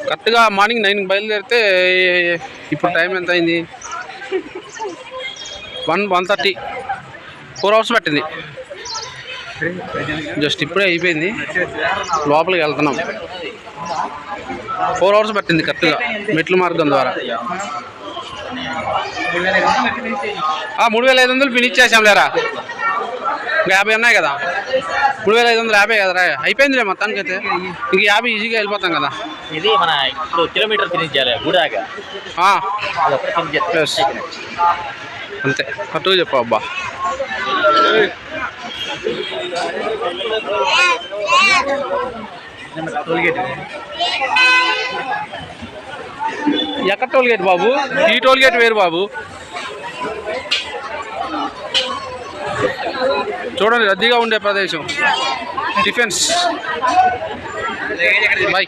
కరెక్ట్గా మార్నింగ్ 9కి బయలుదేరితే ఇప్పుడు టైం ఎంత అయింది? 1:30. 4 hours పట్టింది. జస్ట్ ఇప్పుడే అయిపోయింది. లోపలికి వెళ్తున్నాం. 4 hours పట్టింది కరెక్ట్గా మెట్ల మార్గం ద్వారా. 3,500 ఫినిష్ చేసాం లేరా. ఇంకా 50 ఉన్నాయి కదా. 3,550 కదరా, అయిపోయిందిలే మొత్తానికి అయితే. ఇంక 50 ఈజీగా వెళ్ళిపోతాం కదా. ఇది మన ఇప్పుడు కిలోమీటర్ ఫినిష్ చేయాలి గుడాగా. అంతే కరెక్ట్గా చెప్పు అబ్బా. ఎక్కడ టోల్ గేట్ బాబు? ఈ టోల్ గేట్ వేరు బాబు. చూడండి రద్దీగా ఉండే ప్రదేశం డిఫెన్స్. బాయ్.